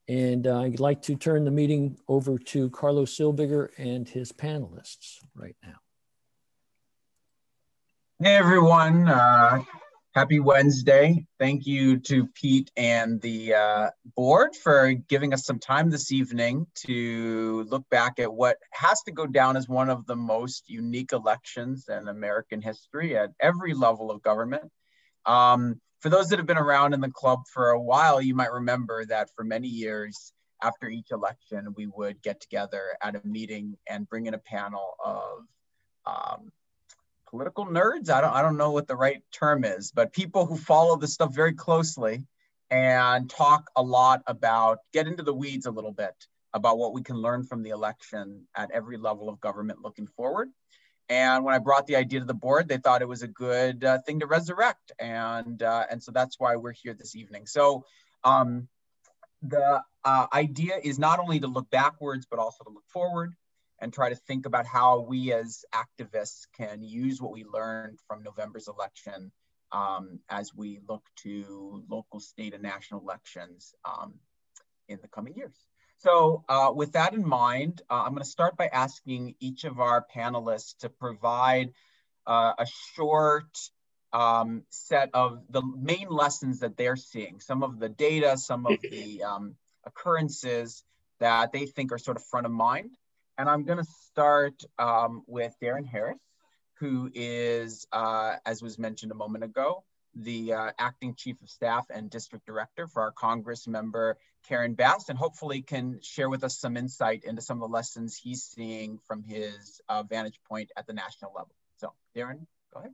And I'd like to turn the meeting over to Karlo Silbiger and his panelists right now. Hey everyone, happy Wednesday. Thank you to Pete and the board for giving us some time this evening to look back at what has to go down as one of the most unique elections in American history at every level of government. For those that have been around in the club for a while, you might remember that for many years after each election, we would get together at a meeting and bring in a panel of political nerds. I don't know what the right term is, but people who follow this stuff very closely and talk a lot about, get into the weeds a little bit about what we can learn from the election at every level of government looking forward. And when I brought the idea to the board, they thought it was a good thing to resurrect. And so that's why we're here this evening. So the idea is not only to look backwards, but also to look forward and try to think about how we as activists can use what we learned from November's election as we look to local, state, and national elections in the coming years. So with that in mind, I'm going to start by asking each of our panelists to provide a short set of the main lessons that they're seeing, some of the data, some of the occurrences that they think are sort of front of mind. And I'm going to start with Darren Harris, who is, as was mentioned a moment ago, the acting chief of staff and district director for our Congress member, Karen Bass, and hopefully can share with us some insight into some of the lessons he's seeing from his vantage point at the national level. So Darren, go ahead.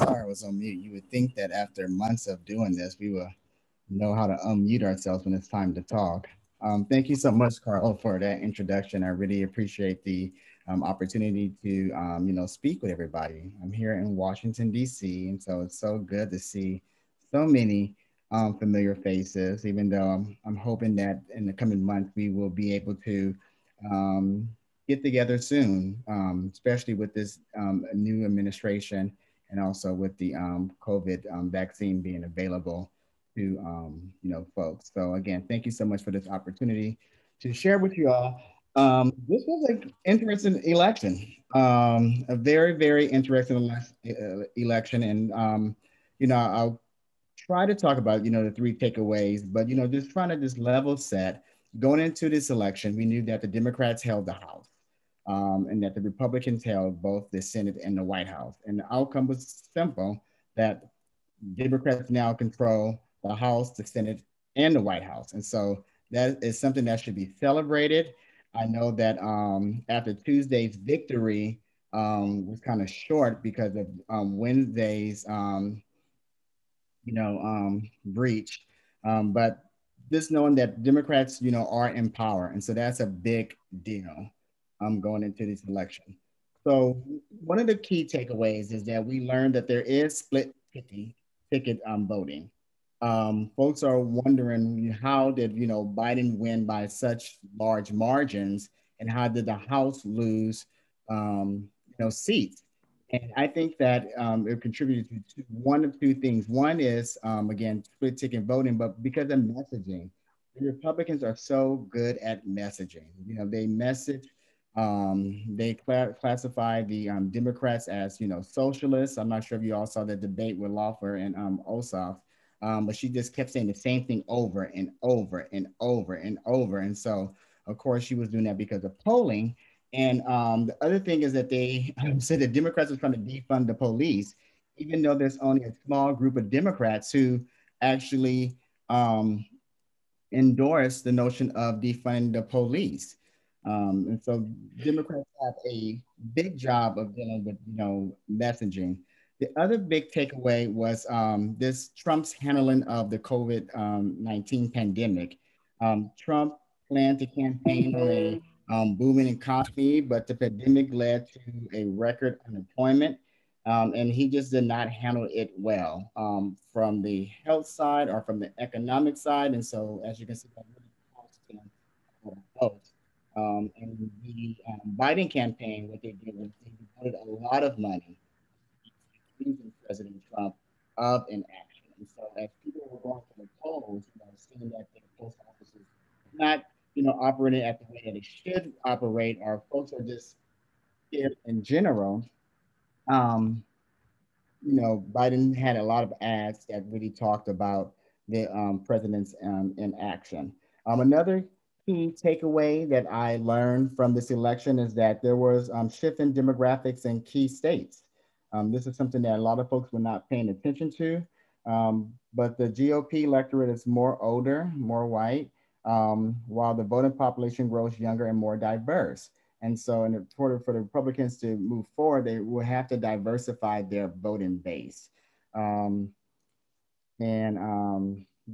Sorry, I was on mute. You would think that after months of doing this, we would know how to unmute ourselves when it's time to talk. Thank you so much, Karlo, for that introduction. I really appreciate the opportunity to, speak with everybody. I'm here in Washington, D.C., and so it's so good to see so many familiar faces, even though I'm hoping that in the coming months, we will be able to get together soon, especially with this new administration and also with the COVID vaccine being available to folks. So again, thank you so much for this opportunity to share with you all. This was an interesting election, a very, very interesting election. And, I'll try to talk about, the three takeaways, but, just trying to just level set. Going into this election, we knew that the Democrats held the House and that the Republicans held both the Senate and the White House. And the outcome was simple, that Democrats now control the House, the Senate, and the White House. And so that is something that should be celebrated. I know that after Tuesday's victory was kind of short because of Wednesday's, breach. But just knowing that Democrats, are in power. And so that's a big deal going into this election. So one of the key takeaways is that we learned that there is split ticket voting. Folks are wondering, how did Biden win by such large margins, and how did the House lose seats? And I think that it contributed to one of two things. One is again, split ticket voting, but because of messaging, the Republicans are so good at messaging. They message. They classify the Democrats as, socialists. I'm not sure if you all saw the debate with Loeffler and Ossoff, but she just kept saying the same thing over and over and over and over. And so, of course, she was doing that because of polling. And the other thing is that they said that Democrats are trying to defund the police, even though there's only a small group of Democrats who actually endorse the notion of defunding the police. And so Democrats have a big job of dealing with, messaging. The other big takeaway was this Trump's handling of the COVID-19 pandemic. Trump planned to campaign on a booming economy, but the pandemic led to a record unemployment. And he just did not handle it well from the health side or from the economic side. And so, as you can see, that really cost him votes. And the Biden campaign, what they did was they devoted a lot of money to President Trump of inaction. And so as people were going to the polls, seeing that the post office is not, operating at the way that it should operate, or folks are just scared in general, um, Biden had a lot of ads that really talked about the president's inaction. Another key takeaway that I learned from this election is that there was shift in demographics in key states. This is something that a lot of folks were not paying attention to, but the GOP electorate is more older, more white, while the voting population grows younger and more diverse. And so in order for the Republicans to move forward, they will have to diversify their voting base. Um, and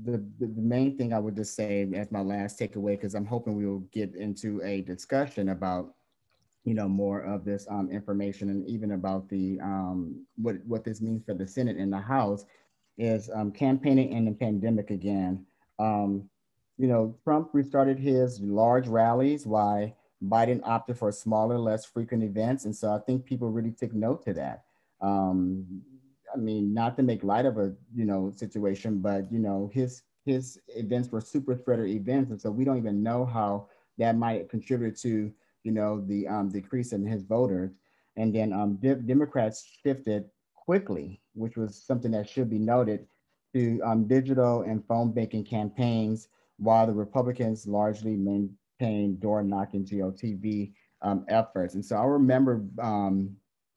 the main thing I would just say as my last takeaway, because I'm hoping we will get into a discussion about, more of this information, and even about the what this means for the Senate and the House, is campaigning in the pandemic again. Um, Trump restarted his large rallies, while Biden opted for smaller, less frequent events. And so I think people really took note to that. Um, I mean, not to make light of a, situation, but, his events were super spreader events. And so we don't even know how that might contribute to, the decrease in his voters. And then Democrats shifted quickly, which was something that should be noted, to digital and phone banking campaigns, while the Republicans largely maintained door knocking GOTV efforts. And so I remember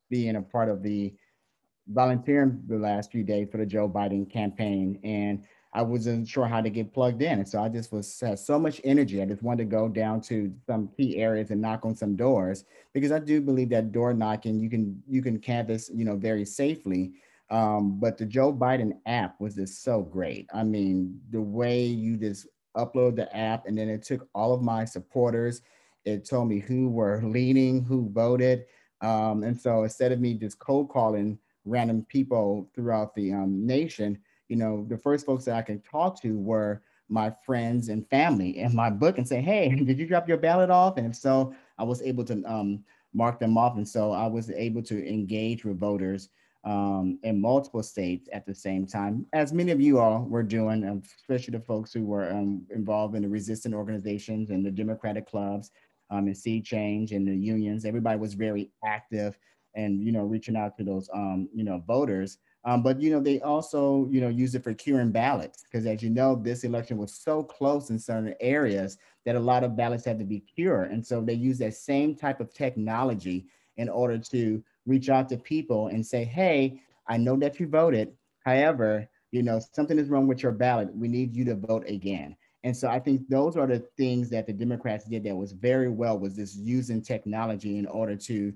being a part of the volunteering the last few days for the Joe Biden campaign, and I wasn't sure how to get plugged in. And so I just had so much energy. I just wanted to go down to some key areas and knock on some doors, because I do believe that door knocking, you can canvass, very safely. But the Joe Biden app was just so great. I mean, the way you just upload the app, and then it took all of my supporters. It told me who were leading, who voted. And so instead of me just cold calling random people throughout the nation, the first folks that I could talk to were my friends and family in my book, and say, hey, did you drop your ballot off? And if so, I was able to mark them off. And so I was able to engage with voters in multiple states at the same time, as many of you all were doing, especially the folks who were involved in the resistant organizations and the Democratic clubs, and Sea Change and the unions. Everybody was very active and, reaching out to those, voters. But, they also, use it for curing ballots, because as you know, this election was so close in certain areas that a lot of ballots had to be cured. And so they use that same type of technology in order to reach out to people and say, hey, I know that you voted. However, something is wrong with your ballot. We need you to vote again. And so I think those are the things that the Democrats did that was very well, was just using technology in order to,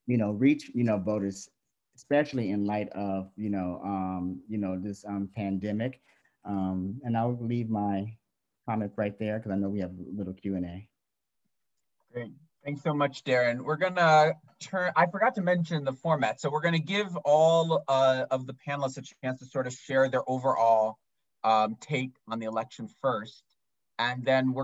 reach, voters, especially in light of, this pandemic. And I'll leave my comments right there, because I know we have a little Q&A. Great. Thanks so much, Darren. We're gonna I forgot to mention the format. So we're gonna give all of the panelists a chance to sort of share their overall take on the election first. And then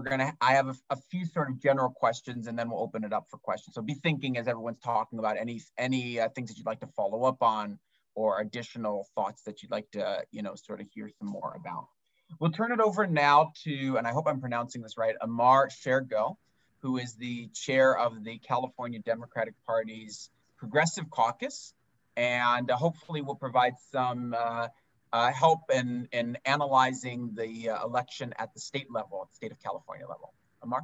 I have a few sort of general questions, and then we'll open it up for questions. So be thinking as everyone's talking about any things that you'd like to follow up on, or additional thoughts that you'd like to, sort of hear some more about. We'll turn it over now to, and I hope I'm pronouncing this right, Amar, who is the chair of the California Democratic Party's Progressive Caucus, and hopefully will provide some help in analyzing the election at the state level, at the state of California level. Amar?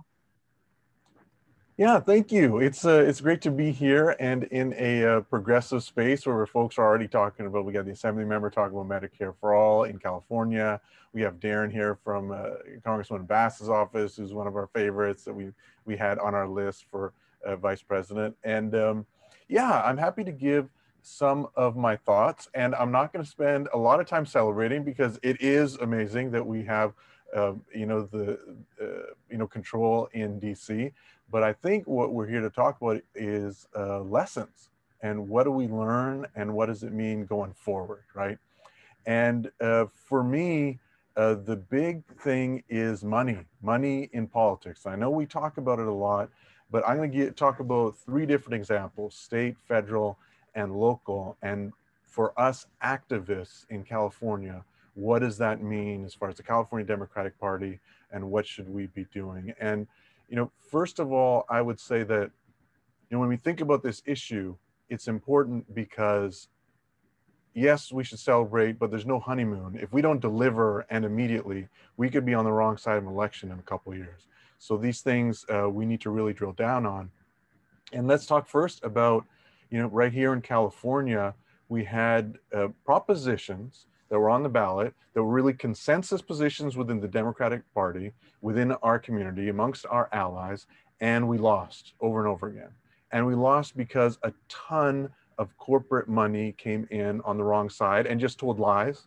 Yeah, thank you. It's great to be here and in a progressive space where folks are already talking about, we got the assembly member talking about Medicare for all in California. We have Darren here from Congressman Bass's office, who's one of our favorites that we had on our list for vice president. And yeah, I'm happy to give some of my thoughts, and I'm not going to spend a lot of time celebrating, because it is amazing that we have control in DC. But I think what we're here to talk about is lessons, and what do we learn, and what does it mean going forward, right? And for me, the big thing is money in politics. I know we talk about it a lot, but I'm going to talk about 3 different examples: state, federal, and local. And for us activists in California, what does that mean as far as the California Democratic Party, and what should we be doing? And, you know, first of all, I would say that, you know, when we think about this issue, it's important because yes, we should celebrate, but there's no honeymoon. If we don't deliver and immediately, we could be on the wrong side of an election in a couple of years. So these things we need to really drill down on. And let's talk first about, you know, right here in California, we had propositions that were on the ballot that were really consensus positions within the Democratic Party, within our community, amongst our allies, and we lost over and over again. And we lost because a ton of corporate money came in on the wrong side and just told lies,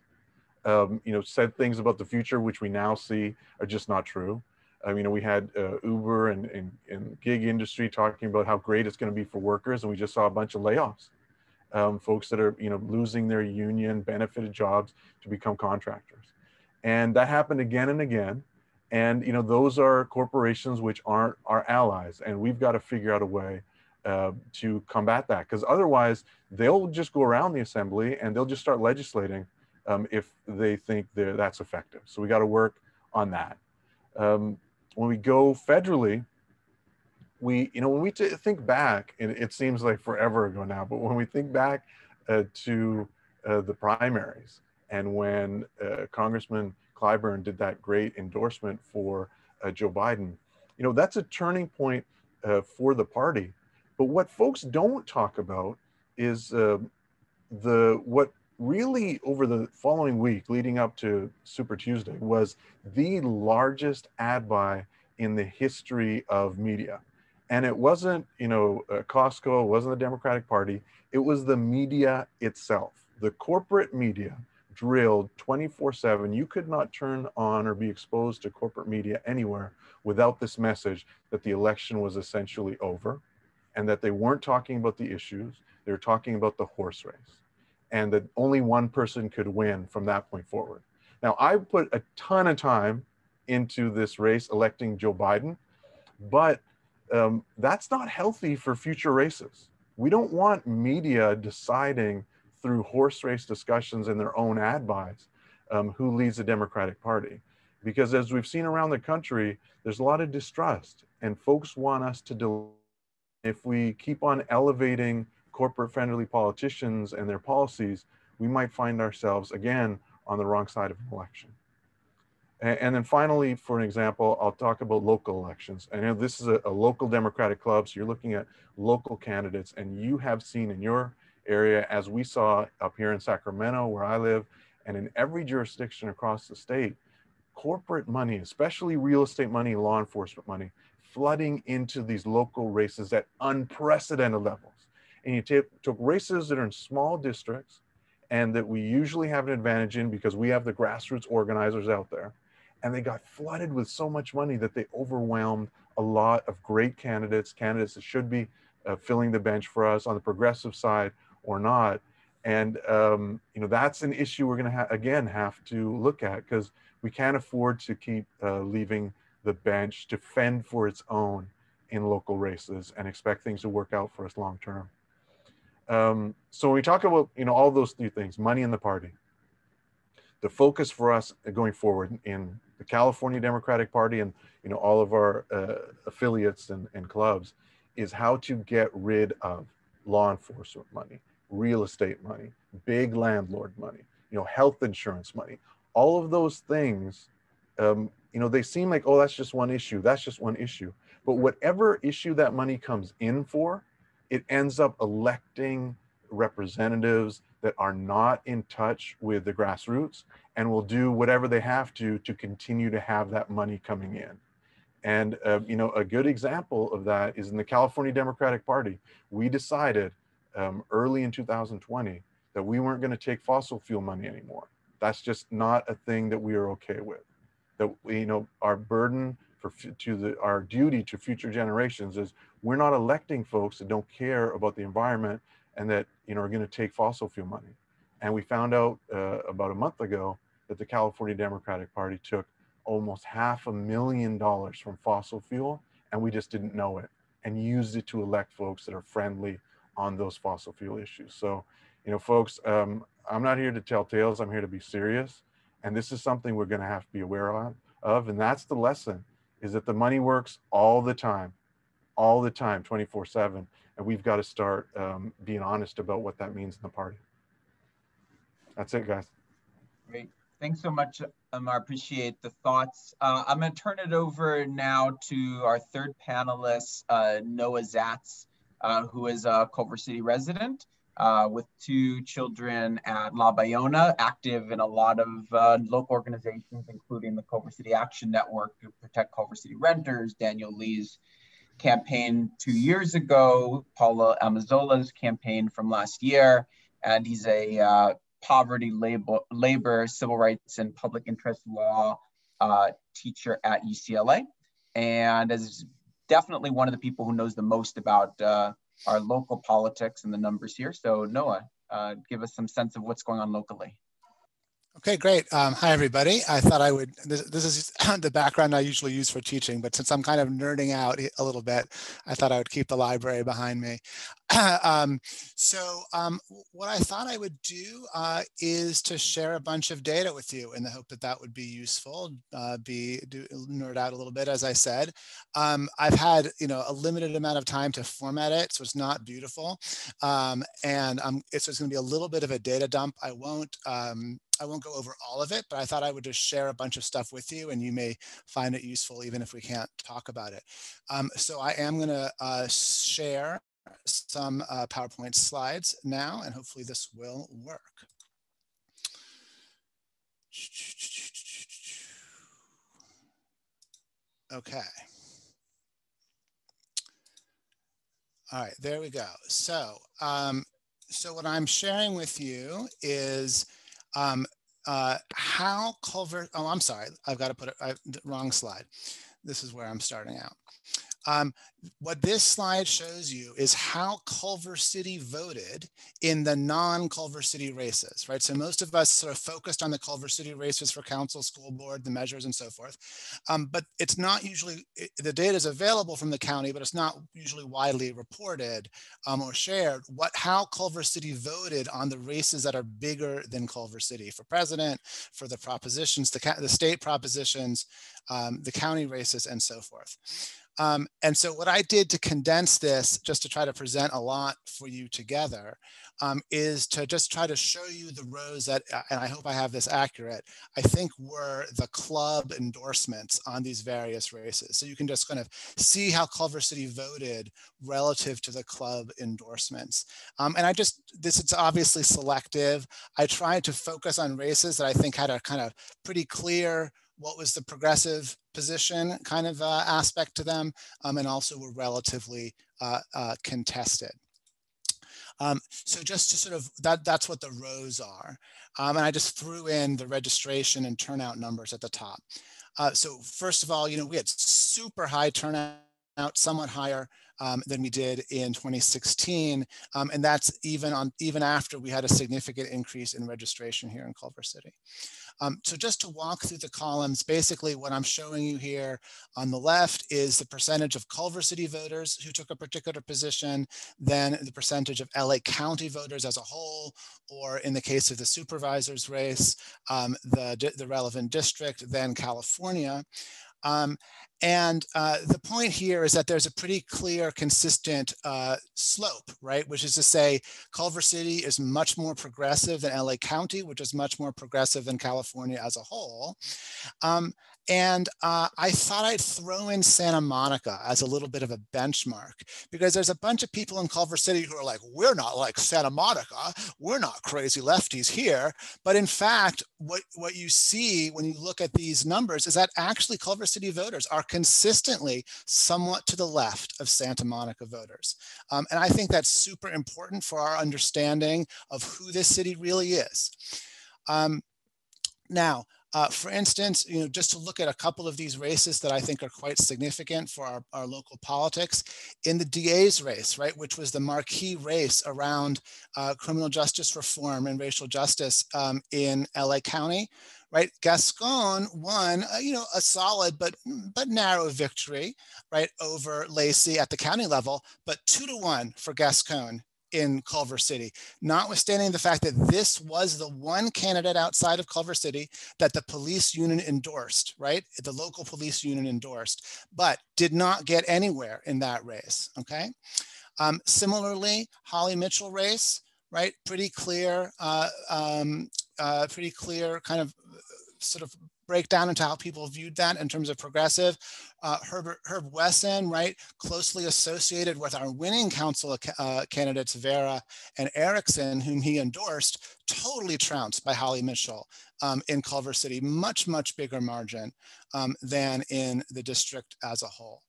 you know, said things about the future, which we now see are just not true. You know, we had Uber and gig industry talking about how great it's going to be for workers, and we just saw a bunch of layoffs. Folks that are, you know, losing their union benefited jobs to become contractors. And that happened again and again. And, you know, those are corporations which aren't our allies. And we've got to figure out a way to combat that, because otherwise they'll just go around the assembly and they'll just start legislating if they think that's effective. So we got to work on that. When we go federally, when we think back, it seems like forever ago now, but when we think back to the primaries and when Congressman Clyburn did that great endorsement for Joe Biden, you know, that's a turning point for the party. But what folks don't talk about is what really over the following week leading up to Super Tuesday was the largest ad buy in the history of media. And it wasn't, you know, Costco, it wasn't the Democratic Party, it was the media itself. The corporate media drilled 24/7. You could not turn on or be exposed to corporate media anywhere without this message that the election was essentially over, and that they weren't talking about the issues, they were talking about the horse race, and that only one person could win from that point forward. Now, I put a ton of time into this race electing Joe Biden, but that's not healthy for future races. We don't want media deciding through horse race discussions and their own ad buys who leads the Democratic Party. Because as we've seen around the country, there's a lot of distrust, and folks want us to if we keep on elevating corporate-friendly politicians and their policies, we might find ourselves again on the wrong side of an election. And then finally, for an example, I'll talk about local elections. I know this is a local Democratic club, so you're looking at local candidates, and you have seen in your area, as we saw up here in Sacramento, where I live, and in every jurisdiction across the state, corporate money, especially real estate money, law enforcement money, flooding into these local races at unprecedented levels. And you took races that are in small districts and that we usually have an advantage in because we have the grassroots organizers out there. And they got flooded with so much money that they overwhelmed a lot of great candidates that should be filling the bench for us on the progressive side or not. And you know, that's an issue we're going to again have to look at, because we can't afford to keep leaving the bench to fend for its own in local races and expect things to work out for us long term. So when we talk about, you know, all those three things, money in the party, the focus for us going forward in the California Democratic Party and, you know, all of our affiliates and clubs is how to get rid of law enforcement money, real estate money, big landlord money, you know, health insurance money, all of those things. You know, they seem like, oh, that's just one issue. That's just one issue. But whatever issue that money comes in for, it ends up electing representatives that are not in touch with the grassroots and will do whatever they have to continue to have that money coming in. And, you know, a good example of that is in the California Democratic Party. We decided early in 2020 that we weren't going to take fossil fuel money anymore. That's just not a thing that we are okay with. That we, you know, our burden our duty to future generations is we're not electing folks that don't care about the environment and that, you know, are going to take fossil fuel money. And we found out about a month ago that the California Democratic Party took almost $500,000 from fossil fuel, and we just didn't know it, and used it to elect folks that are friendly on those fossil fuel issues. So, You know, folks, I'm not here to tell tales. I'm here to be serious. And this is something we're going to have to be aware of. And that's the lesson, is that the money works all the time, 24/7. And we've got to start being honest about what that means in the party. That's it, guys. Great. Thanks so much, Amar. Appreciate the thoughts. I'm going to turn it over now to our third panelist, Noah Zatz, who is a Culver City resident with 2 children at La Bayona, active in a lot of local organizations, including the Culver City Action Network to protect Culver City renters, Daniel Lee's campaign 2 years ago, Paula Amazola's campaign from last year, and he's a poverty, labor, civil rights, and public interest law teacher at UCLA, and is definitely one of the people who knows the most about our local politics and the numbers here. So Noah, give us some sense of what's going on locally. Okay, great. Hi, everybody. I thought I would, this is the background I usually use for teaching, but since I'm kind of nerding out a little bit, I thought I would keep the library behind me. What I thought I would do is to share a bunch of data with you in the hope that that would be useful, nerd out a little bit, as I said. I've had, a limited amount of time to format it, so it's not beautiful. So it's going to be a little bit of a data dump. I won't go over all of it, but I thought I would just share a bunch of stuff with you, and you may find it useful even if we can't talk about it. So I am going to share some PowerPoint slides now, and hopefully this will work. Okay. All right, there we go. So what I'm sharing with you is how Culver, oh, I'm sorry, I've got to put it, wrong slide. This is where I'm starting out. What this slide shows you is how Culver City voted in the non-Culver City races, right? So most of us sort of focused on the Culver City races for council, school board, the measures, and so forth. But it's not usually, the data is available from the county, but it's not usually widely reported or shared how Culver City voted on the races that are bigger than Culver City, for president, for the propositions, the state propositions, the county races, and so forth. And so what I did to condense this, just to try to present a lot for you together, is to just try to show you the rows that, and I hope I have this accurate, I think were the club endorsements on these various races. So you can just kind of see how Culver City voted relative to the club endorsements. This is obviously selective. I tried to focus on races that I think had a kind of pretty clear what was the progressive position kind of aspect to them, and also were relatively contested. So just to sort of, that's what the rows are. And I just threw in the registration and turnout numbers at the top. So first of all, we had super high turnout, somewhat higher than we did in 2016. And that's even after we had a significant increase in registration here in Culver City. So just to walk through the columns, basically what I'm showing you here on the left is the percentage of Culver City voters who took a particular position, then the percentage of LA County voters as a whole, or in the case of the supervisor's race, the relevant district, then California. The point here is that there's a pretty clear, consistent slope, right? Which is to say, Culver City is much more progressive than LA County, which is much more progressive than California as a whole. I thought I'd throw in Santa Monica as a little bit of a benchmark, because there's a bunch of people in Culver City who are like, we're not like Santa Monica, we're not crazy lefties here. But in fact, what you see when you look at these numbers is that actually Culver City voters are consistently somewhat to the left of Santa Monica voters. And I think that's super important for our understanding of who this city really is. For instance, just to look at a couple of these races that I think are quite significant for our local politics, in the DA's race, right, which was the marquee race around criminal justice reform and racial justice in LA County, right, Gascon won, a solid but narrow victory, right, over Lacey at the county level, but 2-1 for Gascon in Culver City, notwithstanding the fact that this was the one candidate outside of Culver City that the police union endorsed, right? The local police union endorsed, but did not get anywhere in that race, okay? Similarly, Holly Mitchell race, right? Pretty clear kind of sort of breakdown into how people viewed that in terms of progressive. Herb Wesson, right, closely associated with our winning council candidates Vera and Erickson, whom he endorsed, totally trounced by Holly Mitchell in Culver City, much bigger margin than in the district as a whole.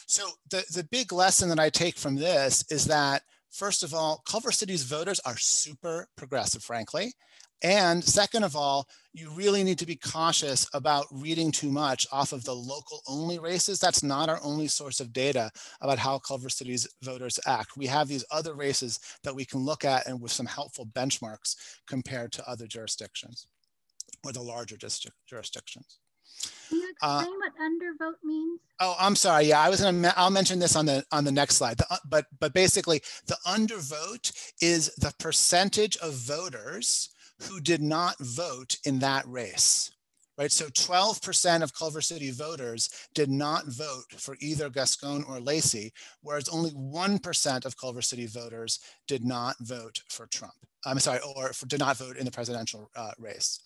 So the big lesson that I take from this is that, first of all, Culver City's voters are super progressive, frankly. And second of all, you really need to be cautious about reading too much off of the local only races. That's not our only source of data about how Culver City's voters act. We have these other races that we can look at and with some helpful benchmarks compared to other jurisdictions or the larger jurisdictions. Can you explain what undervote means? Oh, I'm sorry. Yeah, I'll mention this on the next slide. But basically, the undervote is the percentage of voters who did not vote in that race, right? So 12% of Culver City voters did not vote for either Gascon or Lacey, whereas only 1% of Culver City voters did not vote for Trump. Did not vote in the presidential race.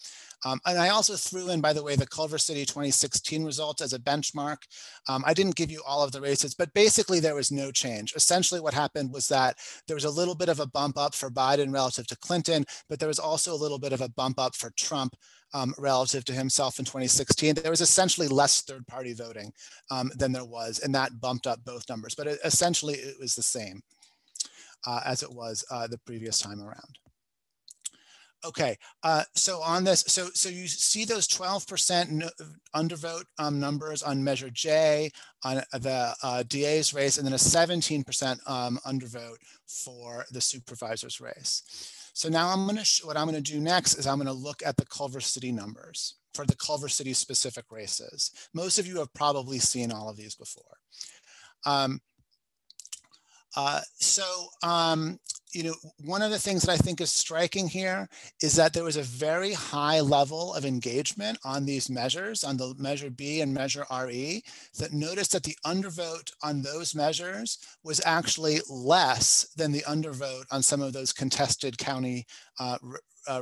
And I also threw in, by the way, the Culver City 2016 results as a benchmark. I didn't give you all of the races, but basically there was no change. Essentially what happened was that there was a little bit of a bump up for Biden relative to Clinton, but there was also a little bit of a bump up for Trump relative to himself in 2016. There was essentially less third-party voting than there was, and that bumped up both numbers. But essentially it was the same as it was the previous time around. Okay, so on this, so you see those 12% undervote numbers on Measure J on the DA's race, and then a 17% undervote for the supervisor's race. So now what I'm going to do next is I'm going to look at the Culver City numbers for the Culver City specific races. Most of you have probably seen all of these before. You know, one of the things that I think is striking here is that there was a very high level of engagement on these measures, on the Measure B and Measure RE, that noticed that the undervote on those measures was actually less than the undervote on some of those contested county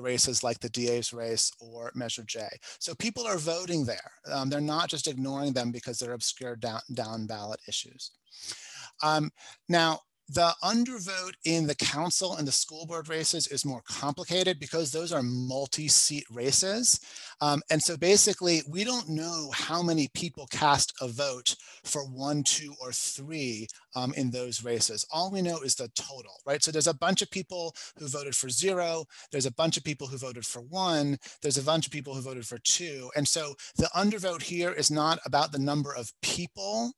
races like the DA's race or Measure J. So people are voting there. They're not just ignoring them because they're obscure down ballot issues. Now, the undervote in the council and the school board races is more complicated because those are multi-seat races. And so basically, we don't know how many people cast a vote for 1, 2, or 3 in those races. All we know is the total, right? So there's a bunch of people who voted for 0. There's a bunch of people who voted for 1. There's a bunch of people who voted for 2. And so the undervote here is not about the number of people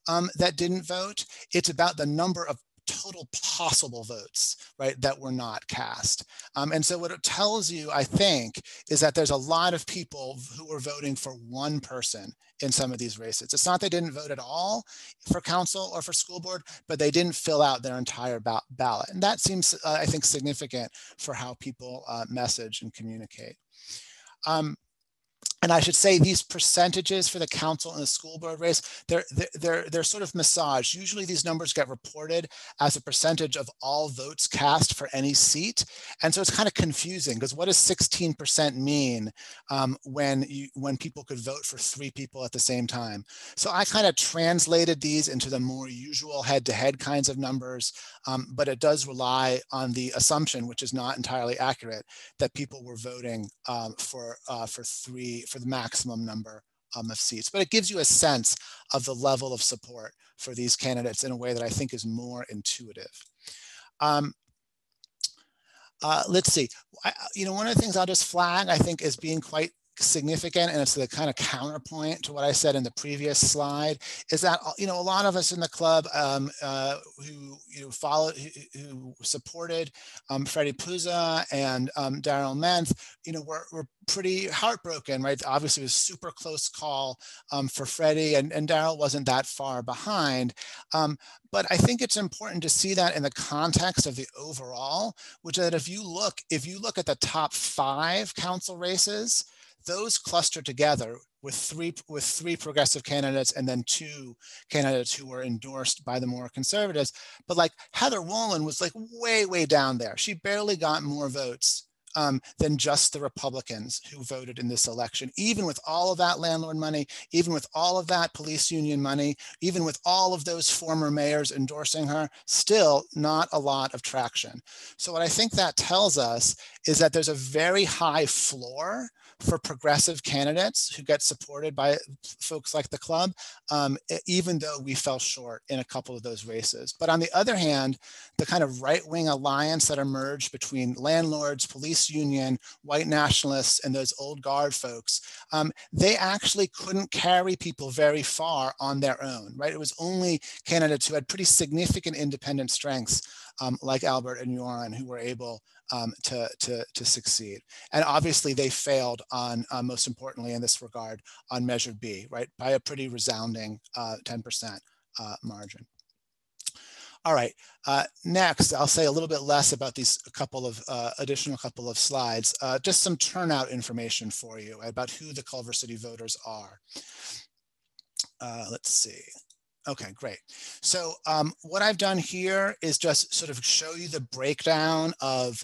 that didn't vote. It's about the number of total possible votes, right, that were not cast. And so what it tells you, I think, is that there's a lot of people who were voting for one person in some of these races. It's not they didn't vote at all for council or for school board, but they didn't fill out their entire ballot. And that seems, I think, significant for how people message and communicate. And I should say these percentages for the council and the school board race, they're sort of massaged. Usually these numbers get reported as a percentage of all votes cast for any seat. And so it's kind of confusing because what does 16% mean when people could vote for 3 people at the same time? So I kind of translated these into the more usual head-to-head kinds of numbers, but it does rely on the assumption, which is not entirely accurate, that people were voting for the maximum number of seats. But it gives you a sense of the level of support for these candidates in a way that I think is more intuitive. Let's see. One of the things I'll just flag, I think, as being quite significant, and it's the kind of counterpoint to what I said in the previous slide, is that, you know, a lot of us in the club who who supported Freddie Puza and Daryl Menth, you know, were pretty heartbroken, right? Obviously it was a super close call for Freddie, and Daryl wasn't that far behind. But I think it's important to see that in the context of the overall, which is that if you look at the top 5 council races, those cluster together with three progressive candidates and then 2 candidates who were endorsed by the more conservatives. But like Heather Wolin was like way down there. She barely got more votes than just the Republicans who voted in this election, even with all of that landlord money, even with all of that police union money, even with all of those former mayors endorsing her, still not a lot of traction. So what I think that tells us is that there's a very high floor for progressive candidates who get supported by folks like the club, even though we fell short in a couple of those races. But on the other hand, the kind of right-wing alliance that emerged between landlords, police union, white nationalists, and those old guard folks, they actually couldn't carry people very far on their own, right? It was only candidates who had pretty significant independent strengths, like Albert and Yoran, who were able to succeed. And obviously they failed on, most importantly in this regard, on Measure B, right? By a pretty resounding 10% margin. All right, next, I'll say a little bit less about these additional couple of slides, just some turnout information for you about who the Culver City voters are. Let's see. Okay, great. So what I've done here is just sort of show you the breakdown of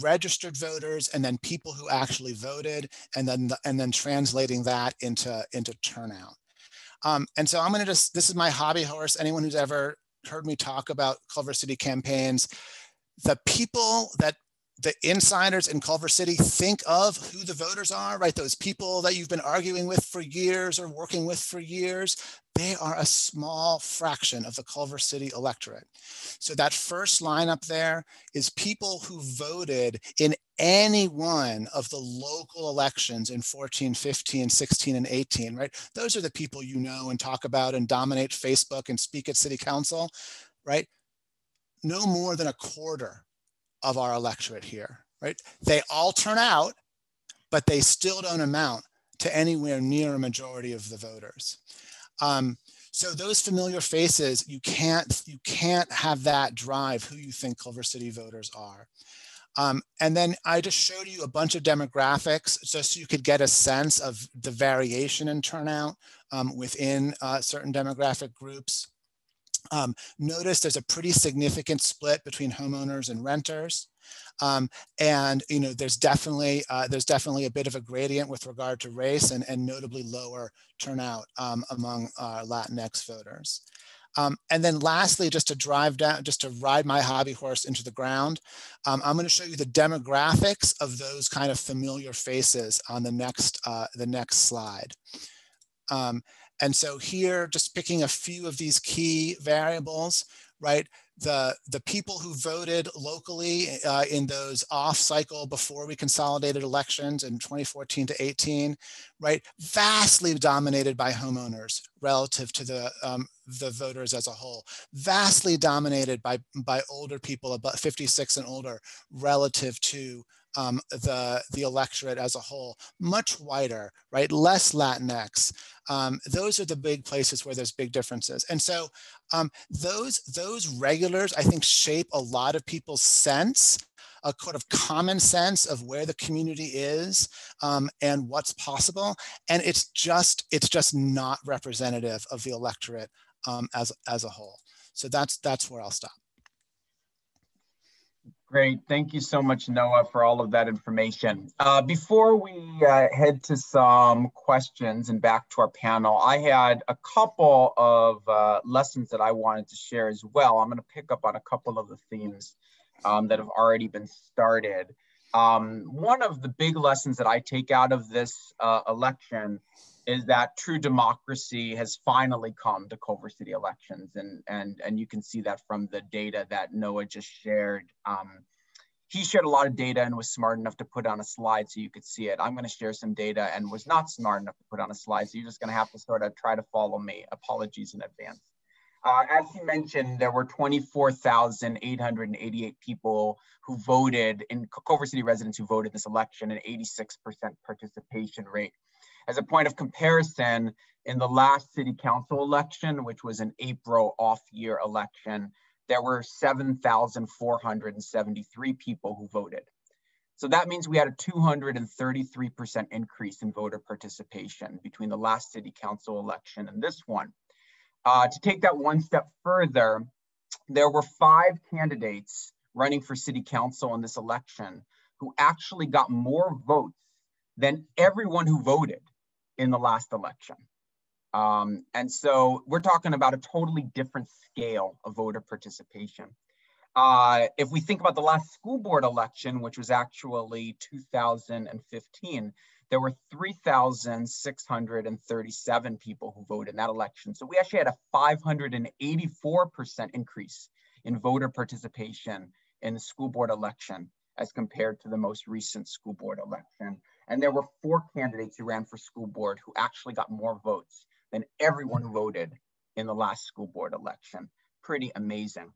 registered voters and then people who actually voted, and then translating that into turnout. And so I'm going to just, this is my hobby horse. Anyone who's ever heard me talk about Culver City campaigns, the people that the insiders in Culver City think of who the voters are, right? Those people that you've been arguing with for years or working with for years, they are a small fraction of the Culver City electorate. So that first line up there is people who voted in any one of the local elections in 14, 15, 16, and 18, right? Those are the people you know and talk about and dominate Facebook and speak at city council, right? No more than a quarter of our electorate here, right? They all turn out, but they still don't amount to anywhere near a majority of the voters. So those familiar faces, you can't have that drive who you think Culver City voters are. And then I just showed you a bunch of demographics just so you could get a sense of the variation in turnout within certain demographic groups. Notice there's a pretty significant split between homeowners and renters. And you know, there's definitely a bit of a gradient with regard to race, and notably lower turnout among Latinx voters. And then lastly, just to ride my hobby horse into the ground, I'm going to show you the demographics of those kind of familiar faces on the next slide. And so here, just picking a few of these key variables, right? The people who voted locally in those off-cycle before we consolidated elections in 2014 to 18, right? Vastly dominated by homeowners relative to the voters as a whole. Vastly dominated by older people, about 56 and older, relative to the electorate as a whole. Much whiter, right? Less Latinx. Those are the big places where there's big differences. And so those regulars, I think, shape a lot of people's sense, a kind of common sense of where the community is and what's possible. And it's just not representative of the electorate as a whole. So that's where I'll stop. Great. Thank you so much, Noah, for all of that information. Before we head to some questions and back to our panel, I had a couple of lessons that I wanted to share as well. I'm going to pick up on a couple of the themes that have already been started. One of the big lessons that I take out of this election is that true democracy has finally come to Culver City elections. And you can see that from the data that Noah just shared he shared a lot of data and was smart enough to put on a slide so you could see it. I'm going to share some data and was not smart enough to put on a slide, so you're just going to have to sort of try to follow me. Apologies in advance. As he mentioned, there were 24,888 people who voted, in Culver City residents who voted this election, an 86% participation rate. As a point of comparison, in the last city council election, which was an April off-year election, there were 7,473 people who voted. So that means we had a 233% increase in voter participation between the last city council election and this one. To take that one step further, there were 5 candidates running for city council in this election who actually got more votes than everyone who voted in the last election. And so we're talking about a totally different scale of voter participation. If we think about the last school board election, which was actually 2015, there were 3,637 people who voted in that election. So we actually had a 584% increase in voter participation in the school board election as compared to the most recent school board election. And there were 4 candidates who ran for school board who actually got more votes than everyone who voted in the last school board election. Pretty amazing.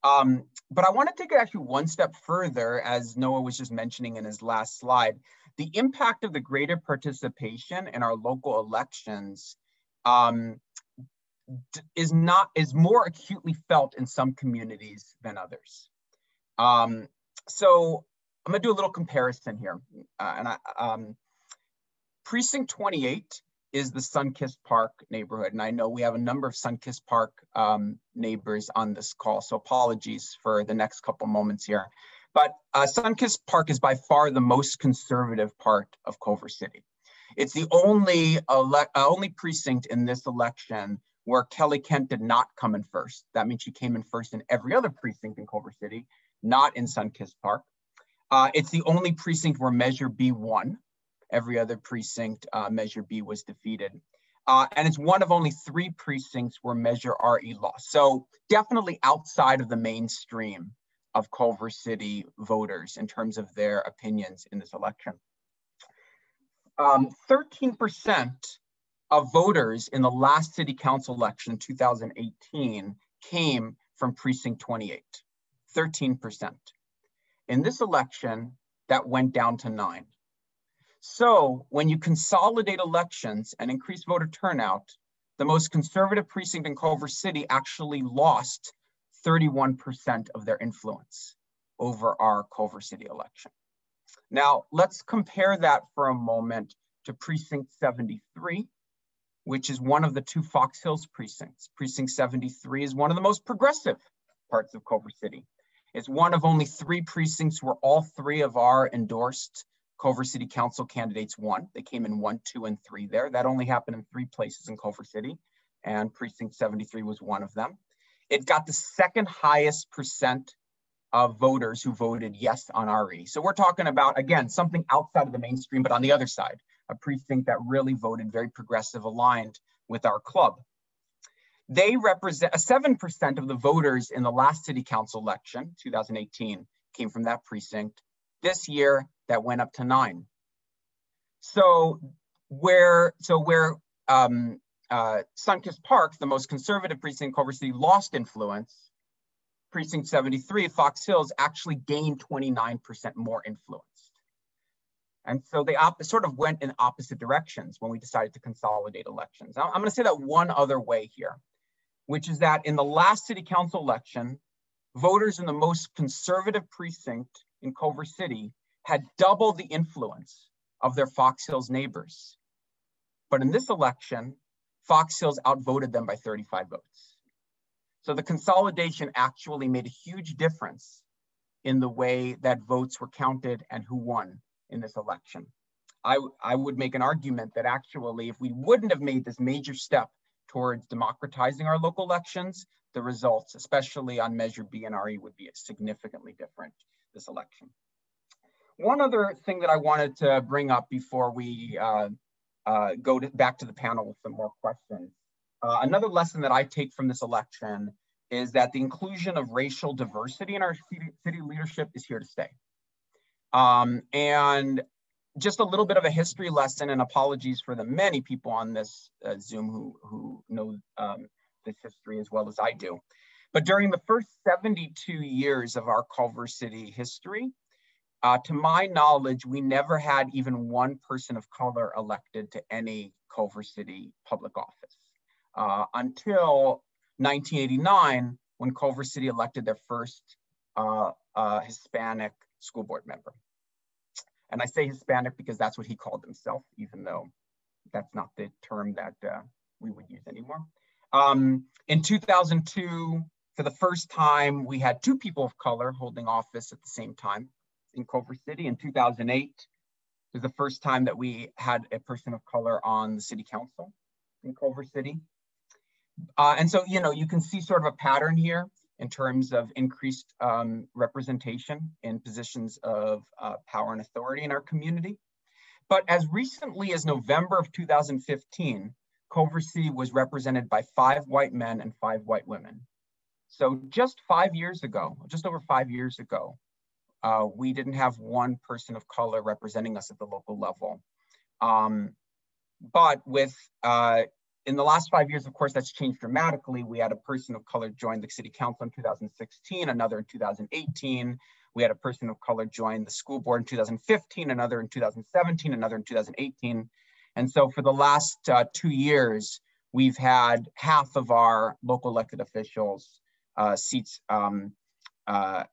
But I want to take it actually one step further, as Noah was just mentioning in his last slide. The impact of the greater participation in our local elections is more acutely felt in some communities than others. So I'm going to do a little comparison here. Precinct 28 is the Sunkist Park neighborhood. And I know we have a number of Sunkist Park neighbors on this call, so apologies for the next couple moments here. But Sunkist Park is by far the most conservative part of Culver City. It's the only precinct in this election where Kelly Kent did not come in first. That means she came in first in every other precinct in Culver City, not in Sunkist Park. It's the only precinct where Measure B won. Every other precinct, Measure B was defeated. And it's one of only 3 precincts where Measure RE lost. So definitely outside of the mainstream of Culver City voters in terms of their opinions in this election. 13% of voters in the last city council election in 2018 came from precinct 28, 13%. In this election, that went down to 9. So when you consolidate elections and increase voter turnout, the most conservative precinct in Culver City actually lost 31% of their influence over our Culver City election. Now, let's compare that for a moment to precinct 73, which is one of the 2 Fox Hills precincts. Precinct 73 is one of the most progressive parts of Culver City. It's one of only 3 precincts where all 3 of our endorsed Culver City Council candidates won. They came in 1, 2, and 3 there. That only happened in 3 places in Culver City, and precinct 73 was one of them. It got the 2nd highest percent of voters who voted yes on RE. So we're talking about, again, something outside of the mainstream, but on the other side, a precinct that really voted very progressive, aligned with our club. They represent 7% of the voters in the last city council election, 2018, came from that precinct. This year, that went up to 9. So where Sunkist Park, the most conservative precinct in Culver City, lost influence, precinct 73, Fox Hills, actually gained 29% more influence. And so they sort of went in opposite directions when we decided to consolidate elections. Now, I'm going to say that one other way here, which is that in the last city council election, voters in the most conservative precinct in Culver City had double the influence of their Fox Hills neighbors. But in this election, Fox Hills outvoted them by 35 votes. So the consolidation actually made a huge difference in the way that votes were counted and who won in this election. I would make an argument that actually, if we wouldn't have made this major step towards democratizing our local elections, the results, especially on Measure B and RE, would be significantly different this election. One other thing that I wanted to bring up before we go back to the panel with some more questions. Another lesson that I take from this election is that the inclusion of racial diversity in our city leadership is here to stay. And just a little bit of a history lesson, and apologies for the many people on this Zoom who know this history as well as I do. But during the first 72 years of our Culver City history, to my knowledge, we never had even one person of color elected to any Culver City public office until 1989, when Culver City elected their first Hispanic school board member. And I say Hispanic because that's what he called himself, even though that's not the term that we would use anymore. In 2002, for the first time, we had two people of color holding office at the same time in Culver City. In 2008 was the first time that we had a person of color on the city council in Culver City. And so, you can see sort of a pattern here in terms of increased representation in positions of power and authority in our community. But as recently as November of 2015, Culver City was represented by 5 white men and 5 white women. So just 5 years ago, just over 5 years ago, we didn't have one person of color representing us at the local level. But with, in the last 5 years, of course, that's changed dramatically. We had a person of color join the city council in 2016, another in 2018. We had a person of color join the school board in 2015, another in 2017, another in 2018. And so for the last 2 years, we've had half of our local elected officials seats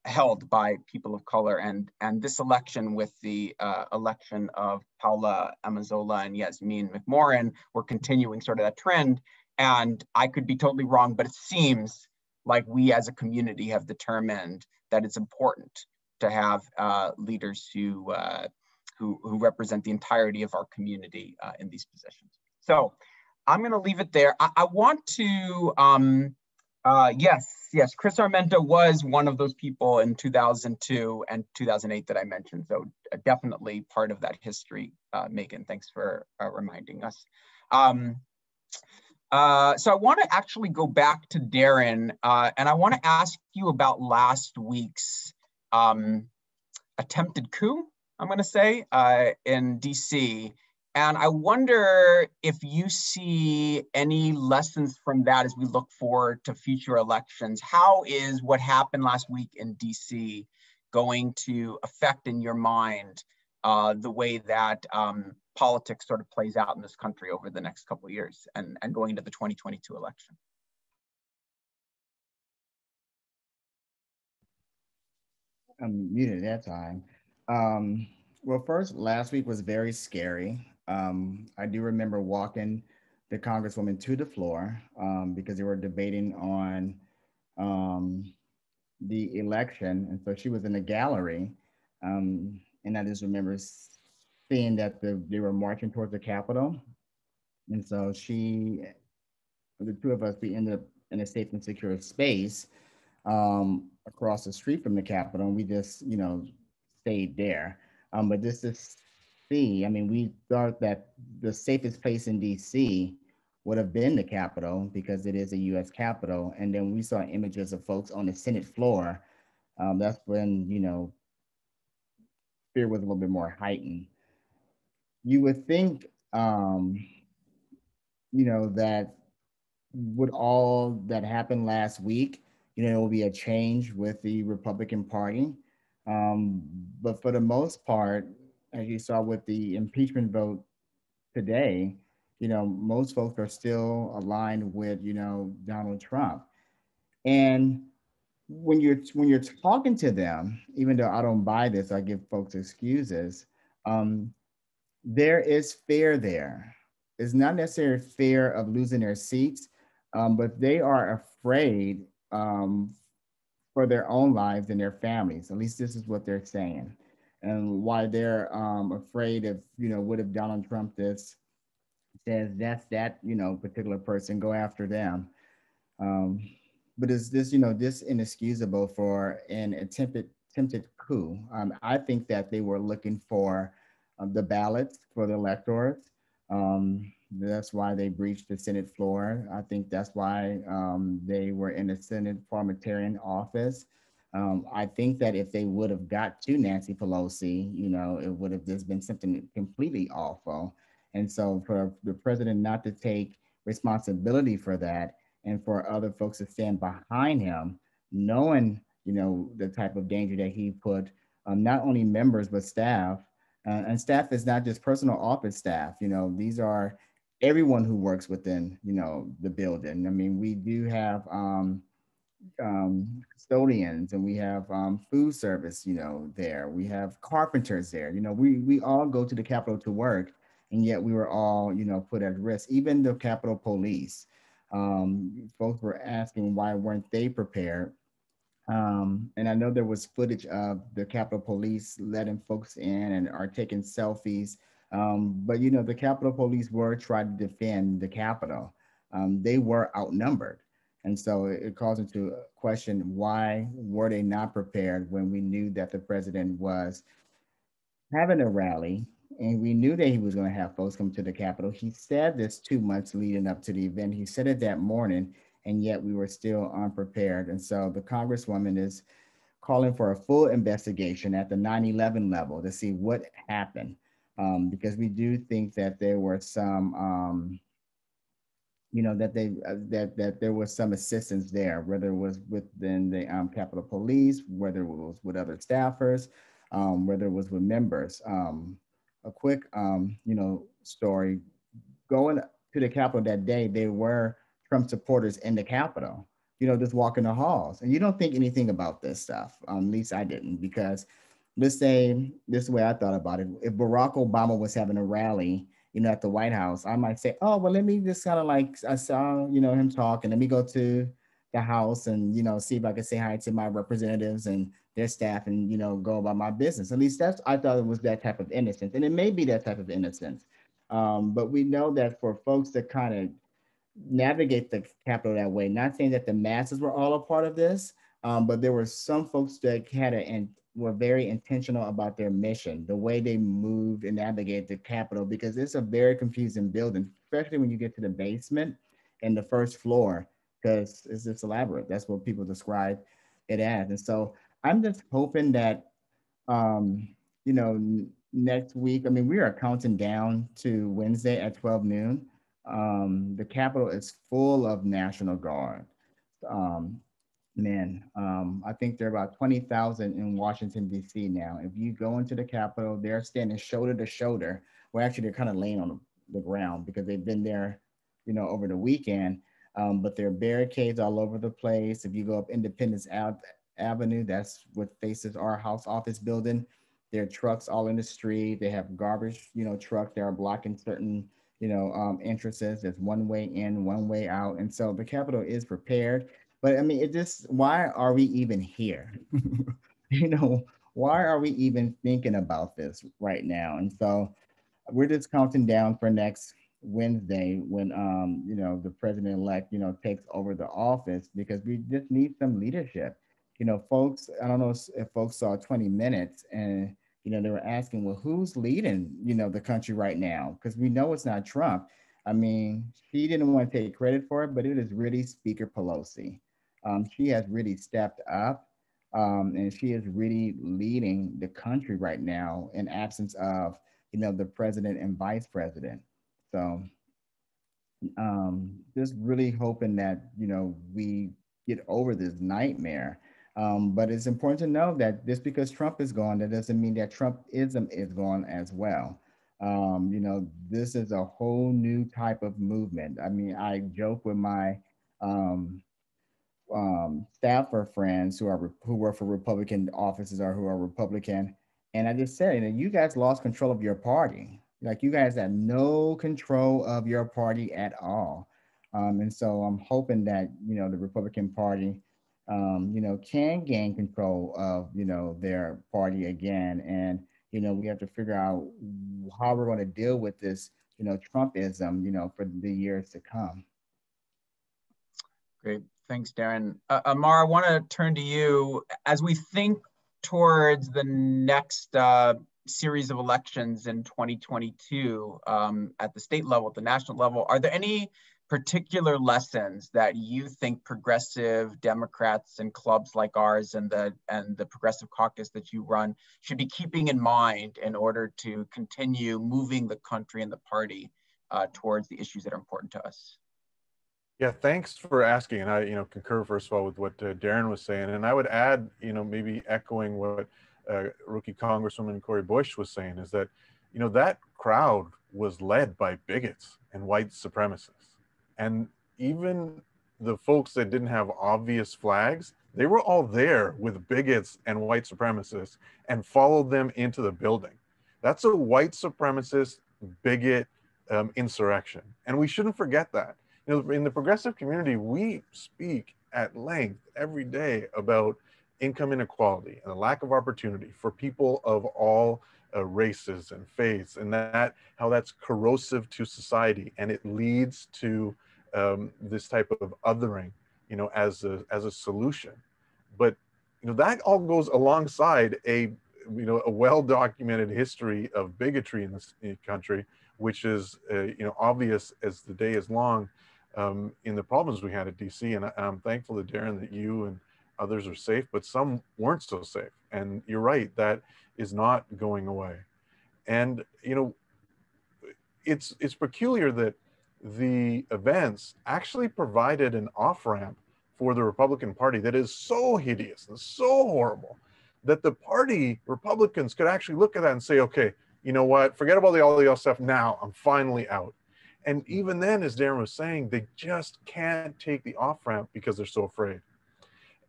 held by people of color. And this election, with the election of Paula Amazola and Yasmin McMorrin, we're continuing sort of that trend. And I could be totally wrong, but it seems like we as a community have determined that it's important to have leaders who represent the entirety of our community in these positions. So I'm going to leave it there. I want to, yes, Chris Armento was one of those people in 2002 and 2008 that I mentioned. So definitely part of that history, Megan. Thanks for reminding us. So I want to actually go back to Darren, and I want to ask you about last week's attempted coup, I'm going to say, in DC. And I wonder if you see any lessons from that as we look forward to future elections. How is what happened last week in DC going to affect, in your mind, the way that politics sort of plays out in this country over the next couple of years and going into the 2022 election? I'm muted at that time. Well, first, last week was very scary. I do remember walking the Congresswoman to the floor because they were debating on the election. And so she was in the gallery. And I just remember seeing that they were marching towards the Capitol. And so the two of us, we ended up in a safe and secure space across the street from the Capitol. And we just, stayed there. But just to see, I mean, we thought that the safest place in DC would have been the Capitol because it is a US Capitol. And then we saw images of folks on the Senate floor. That's when, fear was a little bit more heightened. You would think, that with all that happened last week, there will be a change with the Republican Party. But for the most part, as you saw with the impeachment vote today, most folks are still aligned with, Donald Trump. And when you're talking to them, even though I don't buy this, I give folks excuses, there is fear there. It's not necessarily fear of losing their seats, but they are afraid for their own lives and their families. At least this is what they're saying. And why they're afraid of, what if Donald Trump says that's that, particular person, go after them. But is this, this inexcusable for an attempted coup? I think that they were looking for the ballots for the electors. That's why they breached the Senate floor. I think that's why they were in the Senate parliamentarian office. I think that if they would have got to Nancy Pelosi, it would have just been something completely awful. And so for the president not to take responsibility for that and for other folks to stand behind him, knowing, the type of danger that he put not only members, but staff. And staff is not just personal office staff, these are everyone who works within, the building. I mean, we do have custodians and we have food service, there. We have carpenters there. We all go to the Capitol to work, and yet we were all, put at risk. Even the Capitol Police, folks were asking why weren't they prepared. And I know there was footage of the Capitol Police letting folks in and are taking selfies. But the Capitol Police were trying to defend the Capitol. They were outnumbered. And so it calls into question, why were they not prepared when we knew that the president was having a rally and we knew that he was going to have folks come to the Capitol? He said this 2 months leading up to the event. He said it that morning, and yet we were still unprepared. And so the Congresswoman is calling for a full investigation at the 9/11 level to see what happened, because we do think that there were some, that there was some assistance there, whether it was within the Capitol Police, whether it was with other staffers, whether it was with members. A quick, story, going to the Capitol that day, there were Trump supporters in the Capitol, just walking the halls. And you don't think anything about this stuff. At least I didn't, because let's say this is the way I thought about it. If Barack Obama was having a rally, at the White House, I might say, oh, well, let me just kind of like, I saw, him talk, and let me go to the House and, see if I can say hi to my representatives and their staff and, go about my business. At least I thought it was that type of innocence. And it may be that type of innocence. But we know that for folks that kind of navigate the Capitol that way, not saying that the masses were all a part of this, but there were some folks that had and were very intentional about their mission, the way they moved and navigated the Capitol, because it's a very confusing building, especially when you get to the basement and the first floor, because it's just elaborate. That's what people describe it as. And so I'm just hoping that, next week, I mean, we are counting down to Wednesday at 12 noon. The Capitol is full of National Guard. Um, I think there are about 20,000 in Washington, D.C. now. If you go into the Capitol, they're standing shoulder to shoulder. Well, actually, they're kind of laying on the ground because they've been there, over the weekend. But there are barricades all over the place. If you go up Independence Avenue, that's what faces our House office building. There are trucks all in the street. They have garbage, trucks that are blocking certain, entrances. There's one way in, one way out. And so the Capitol is prepared. But I mean, why are we even here? Why are we even thinking about this right now? And so we're just counting down for next Wednesday when, the president-elect, takes over the office, because we just need some leadership. Folks, I don't know if folks saw 20 Minutes, and, they were asking, well, who's leading, the country right now? Because we know it's not Trump. I mean, she didn't want to take credit for it, but it is really Speaker Pelosi. She has really stepped up, and she is really leading the country right now in absence of, the president and vice president. So just really hoping that, we get over this nightmare. But it's important to know that just because Trump is gone, that doesn't mean that Trumpism is gone as well. This is a whole new type of movement. I mean, I joke with my staffer friends who work for Republican offices or who are Republican, and I just said, you guys lost control of your party. Like, you guys have no control of your party at all. And so I'm hoping that, the Republican Party, can gain control of, their party again. And, we have to figure out how we're going to deal with this, Trumpism, for the years to come. Great. Thanks, Darren. Amar, I want to turn to you. As we think towards the next series of elections in 2022 at the state level, at the national level, are there any particular lessons that you think progressive Democrats and clubs like ours and the Progressive Caucus that you run should be keeping in mind in order to continue moving the country and the party towards the issues that are important to us? Yeah, thanks for asking. And I, concur first of all with what Darren was saying. And I would add, maybe echoing what rookie Congresswoman Cori Bush was saying, is that, that crowd was led by bigots and white supremacists. And even the folks that didn't have obvious flags, they were all there with bigots and white supremacists and followed them into the building. That's a white supremacist bigot insurrection. And we shouldn't forget that. In the progressive community, we speak at length every day about income inequality and the lack of opportunity for people of all races and faiths, and how that's corrosive to society, and it leads to this type of othering, as a solution. But that all goes alongside a well-documented history of bigotry in this country, which is obvious as the day is long. In the problems we had at DC, and I'm thankful to Darren that you and others are safe, but some weren't so safe. And you're right, that is not going away. And it's peculiar that the events actually provided an off-ramp for the Republican Party that is so hideous and so horrible that the party Republicans could actually look at that and say, okay, you know what, forget about all the other stuff now, I'm finally out. And even then, as Darren was saying, they just can't take the off-ramp because they're so afraid.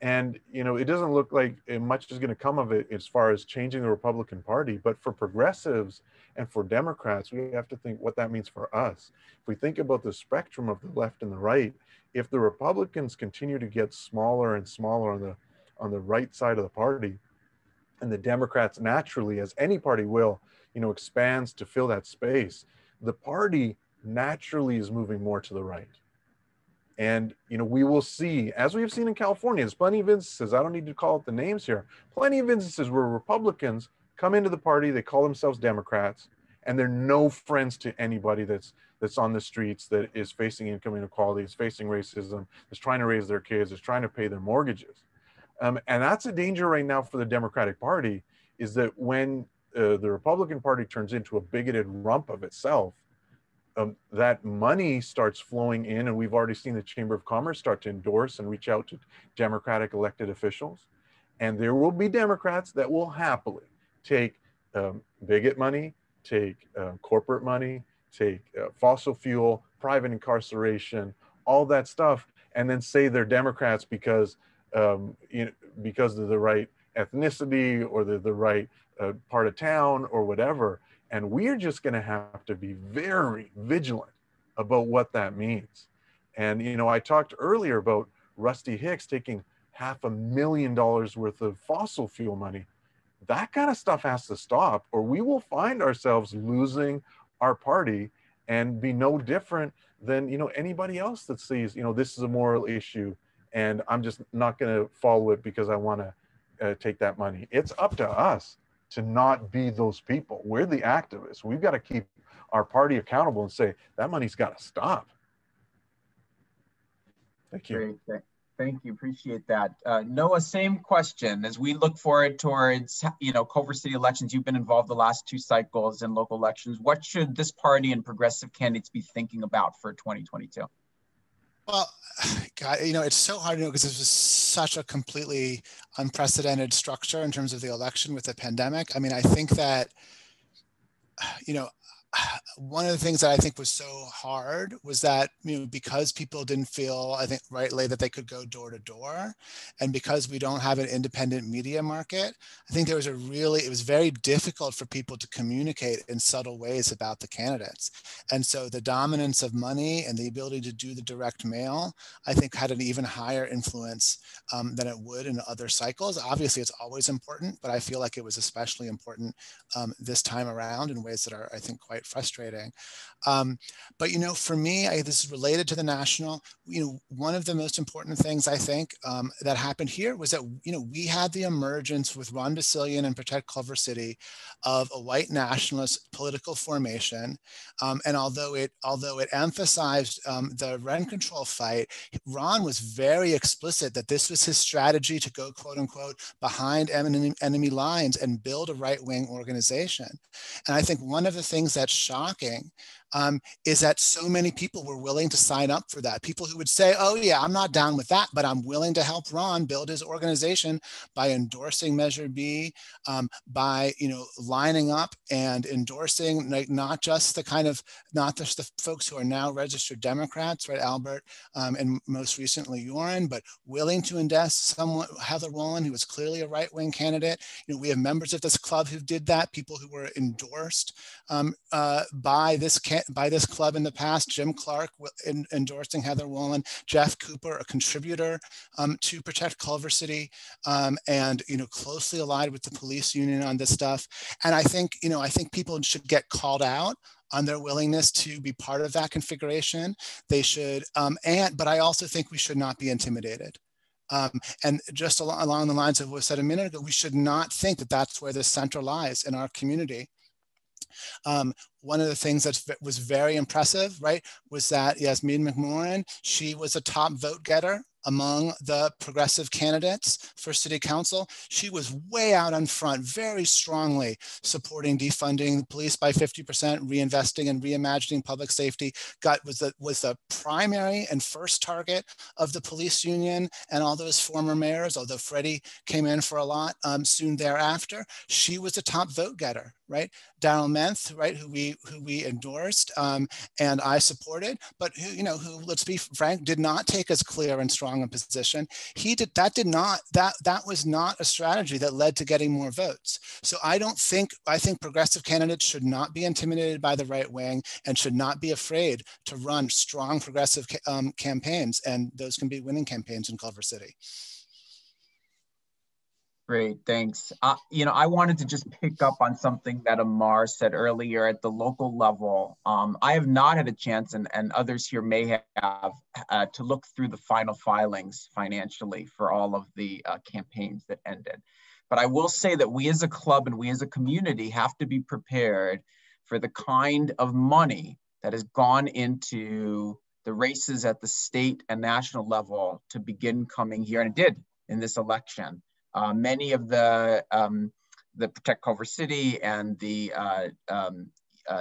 And, it doesn't look like much is going to come of it as far as changing the Republican Party. But for progressives and for Democrats, we have to think what that means for us. If we think about the spectrum of the left and the right, if the Republicans continue to get smaller and smaller on the right side of the party, and the Democrats naturally, as any party will, expands to fill that space, the party naturally is moving more to the right. And, we will see, as we've seen in California, there's plenty of instances, I don't need to call out the names here, plenty of instances where Republicans come into the party, they call themselves Democrats, and they're no friends to anybody that's on the streets, that is facing income inequality, is facing racism, is trying to raise their kids, is trying to pay their mortgages. And that's a danger right now for the Democratic Party, is that when the Republican Party turns into a bigoted rump of itself, that money starts flowing in, and we've already seen the Chamber of Commerce start to endorse and reach out to Democratic elected officials. And there will be Democrats that will happily take bigot money, take corporate money, take fossil fuel, private incarceration, all that stuff, and then say they're Democrats because because of the right ethnicity or the right part of town or whatever. And we're just going to have to be very vigilant about what that means. And, I talked earlier about Rusty Hicks taking $500,000 worth of fossil fuel money. That kind of stuff has to stop, or we will find ourselves losing our party and be no different than, anybody else that sees, this is a moral issue and I'm just not going to follow it because I want to take that money. It's up to us to not be those people. We're the activists. We've got to keep our party accountable and say, that money's got to stop. Thank you. Great. Thank you. Appreciate that. Noah, same question. As we look forward towards, Culver City elections, you've been involved the last 2 cycles in local elections. What should this party and progressive candidates be thinking about for 2022? Well, God, it's so hard to know because this was such a completely unprecedented structure in terms of the election with the pandemic. I mean, I think that, one of the things that I think was so hard was that, because people didn't feel, I think rightly, that they could go door to door, and because we don't have an independent media market, I think it was very difficult for people to communicate in subtle ways about the candidates. And so the dominance of money and the ability to do the direct mail, I think, had an even higher influence than it would in other cycles. Obviously, it's always important, but I feel like it was especially important this time around in ways that are, I think, quite frustrating. infiltrating. But, for me, this is related to the national. One of the most important things I think that happened here was that, we had the emergence with Ron Basilian and Protect Culver City of a white nationalist political formation. And although it emphasized the rent control fight, Ron was very explicit that this was his strategy to go, quote unquote, behind enemy lines and build a right-wing organization. And I think one of the things that's shocking is that so many people were willing to sign up for that. People who would say, oh yeah, I'm not down with that, but I'm willing to help Ron build his organization by endorsing Measure B, by, lining up and endorsing not just the folks who are now registered Democrats, right, Albert, and most recently Yoren, but willing to endorse someone, Heather Wolin, who was clearly a right-wing candidate. We have members of this club who did that, people who were endorsed by this club in the past. Jim Clark endorsing Heather Wolin, Jeff Cooper, a contributor to Protect Culver City, and closely allied with the police union on this stuff. And I think people should get called out on their willingness to be part of that configuration. They should, but I also think we should not be intimidated. And just along the lines of what was said a minute ago, we should not think that that's where the center lies in our community. One of the things that was very impressive, right, was that Yasmin McMorrin, she was a top vote getter among the progressive candidates for city council. She was way out in front, very strongly supporting defunding the police by 50%, reinvesting and reimagining public safety. Was the primary and first target of the police union and all those former mayors, although Freddie came in for a lot soon thereafter. She was a top vote getter, right? Darryl Menth, right, who we endorsed and I supported, but who, let's be frank, did not take as clear and strong a position. That was not a strategy that led to getting more votes. So I think progressive candidates should not be intimidated by the right wing and should not be afraid to run strong progressive campaigns, and those can be winning campaigns in Culver City. Great, thanks. I wanted to just pick up on something that Amar said earlier at the local level. I have not had a chance, and others here may have, to look through the final filings financially for all of the campaigns that ended. But I will say that we as a club and we as a community have to be prepared for the kind of money that has gone into the races at the state and national level to begin coming here, and it did in this election. Many of the Protect Culver City and the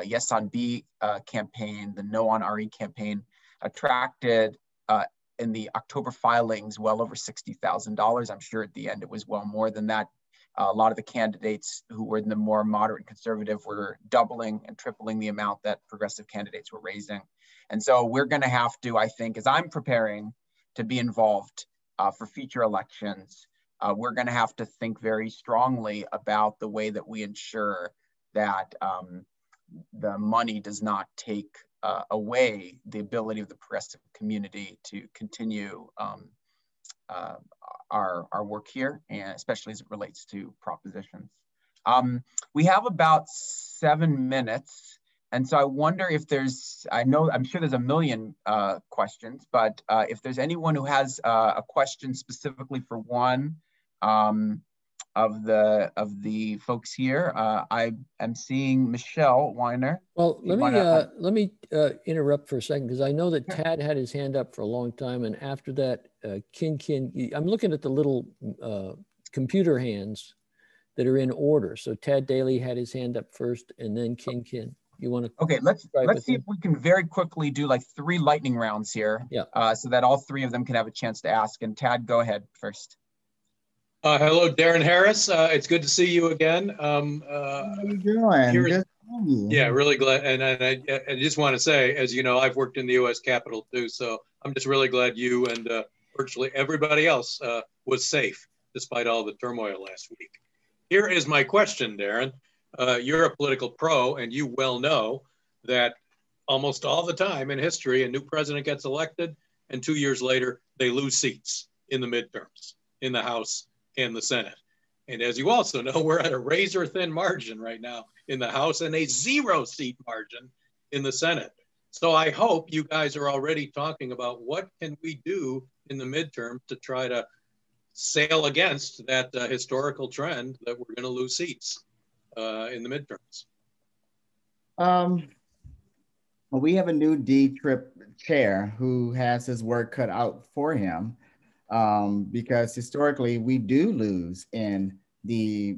Yes on B campaign, the No on RE campaign, attracted in the October filings well over $60,000. I'm sure at the end it was well more than that. A lot of the candidates who were in the more moderate and conservative were doubling and tripling the amount that progressive candidates were raising. And so we're going to have to, I think, as I'm preparing to be involved for future elections, we're going to have to think very strongly about the way that we ensure that the money does not take away the ability of the progressive community to continue our work here, and especially as it relates to propositions. We have about 7 minutes. And so I wonder if I'm sure there's a million questions, but if there's anyone who has a question specifically for one of the folks here, I am seeing Michelle Weiner. Well, let me interrupt for a second, because I know that Tad had his hand up for a long time, and after that, Kin, I'm looking at the little computer hands that are in order. So Tad Daly had his hand up first, and then Kin. You want to? Okay, let's see if we can very quickly do like 3 lightning rounds here, so that all 3 of them can have a chance to ask. And Tad, go ahead first. Hello, Darren Harris. It's good to see you again. How are you doing? Yeah, really glad. And I just want to say, as you know, I've worked in the U.S. Capitol too, so I'm just really glad you and virtually everybody else was safe despite all the turmoil last week. Here is my question, Darren. You're a political pro, and you well know that almost all the time in history, a new president gets elected, and 2 years later, they lose seats in the midterms, in the House and the Senate. And as you also know, we're at a razor-thin margin right now in the House and a 0-seat margin in the Senate. So I hope you guys are already talking about what can we do in the midterm to try to sail against that historical trend that we're going to lose seats in the midterms. Well, we have a new D-Trip chair who has his work cut out for him, because historically we do lose in the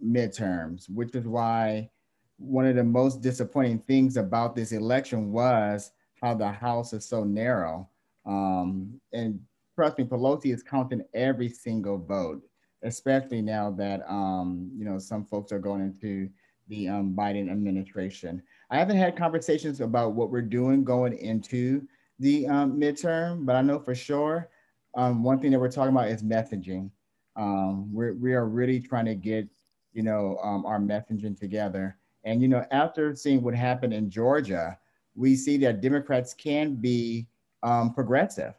midterms, which is why one of the most disappointing things about this election was how the House is so narrow. And trust me, Pelosi is counting every single vote, especially now that you know, some folks are going into the Biden administration. I haven't had conversations about what we're doing going into the midterm, but I know for sure one thing that we're talking about is messaging. We are really trying to get, you know, our messaging together. And, you know, after seeing what happened in Georgia, we see that Democrats can be progressive.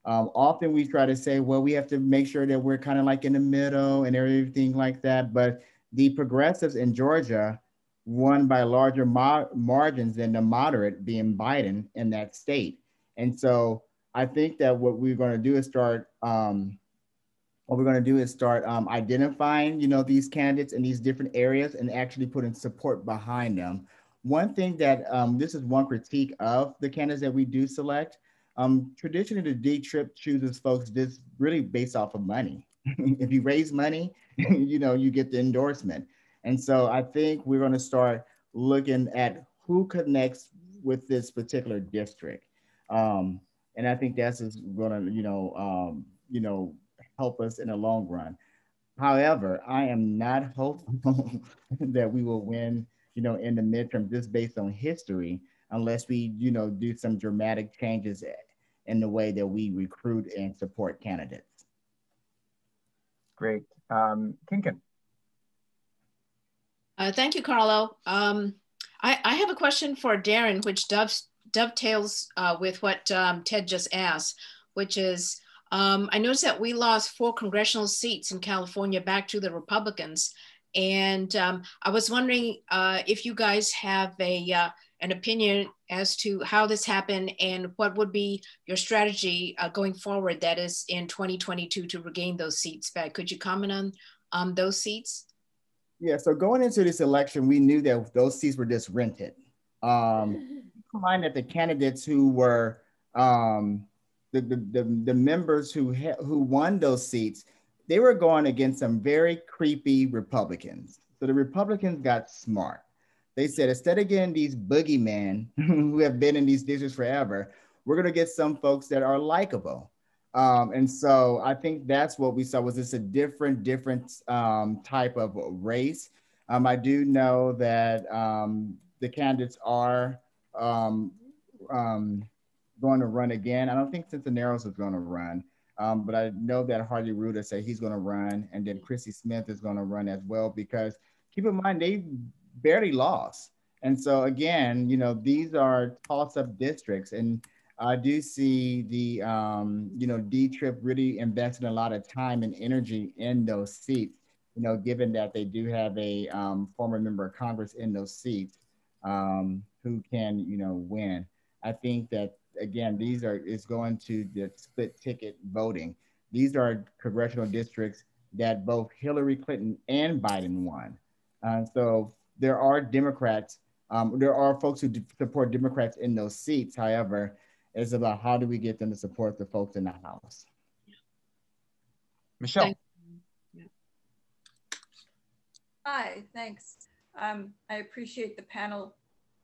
Often we try to say, well, we have to make sure that we're kind of like in the middle and everything like that. But the progressives in Georgia won by larger margins than the moderate, being Biden in that state. And so I think that what we're going to do is start identifying, you know, these candidates in these different areas and actually putting support behind them. One thing that this is one critique of the candidates that we do select. Traditionally, the D-Trip chooses folks just really based off of money. If you raise money, you know, you get the endorsement. And so I think we're going to start looking at who connects with this particular district. And I think that's going to, you know, help us in the long run. However, I am not hopeful that we will win, you know, in the midterm just based on history, unless we, you know, do some dramatic changes in the way that we recruit and support candidates. Great. Kinkin. Thank you, Karlo. I have a question for Darren, which dovetails with what Ted just asked, which is, I noticed that we lost 4 congressional seats in California back to the Republicans. And I was wondering if you guys have an opinion as to how this happened and what would be your strategy going forward, that is in 2022, to regain those seats back. Could you comment on those seats? Yeah, so going into this election, we knew that those seats were just rented. Keep in mind that the candidates who were the members who won those seats, they were going against some very creepy Republicans. So the Republicans got smart. They said, instead of getting these boogeymen who have been in these districts forever, we're going to get some folks that are likable. And so I think that's what we saw, was this a different type of race. I do know that the candidates are going to run again. I don't think Cisneros is going to run, but I know that Harley Ruda said he's going to run, and then Chrissy Smith is going to run as well, because keep in mind, they barely lost. And so again, you know, these are toss-up districts, and I do see the, you know, D-Trip really investing a lot of time and energy in those seats, you know, given that they do have a former member of Congress in those seats who can, you know, win. I think that, again, it's going to the split ticket voting. These are congressional districts that both Hillary Clinton and Biden won. So there are Democrats, there are folks who support Democrats in those seats. However, it's about how do we get them to support the folks in the House. Michelle. Hi, thanks. I appreciate the panel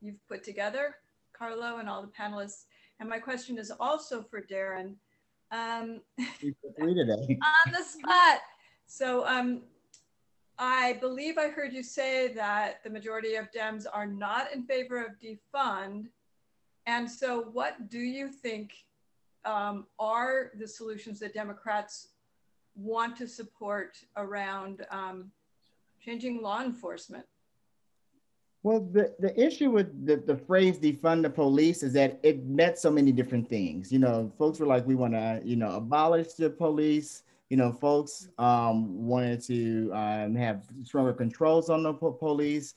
you've put together, Karlo, and all the panelists. And my question is also for Darren. On the spot. So I believe I heard you say that the majority of Dems are not in favor of defund. And so what do you think are the solutions that Democrats want to support around changing law enforcement? Well, the issue with the phrase defund the police is that it meant so many different things. You know, folks were like, we want to, you know, abolish the police. You know, folks wanted to have stronger controls on the police.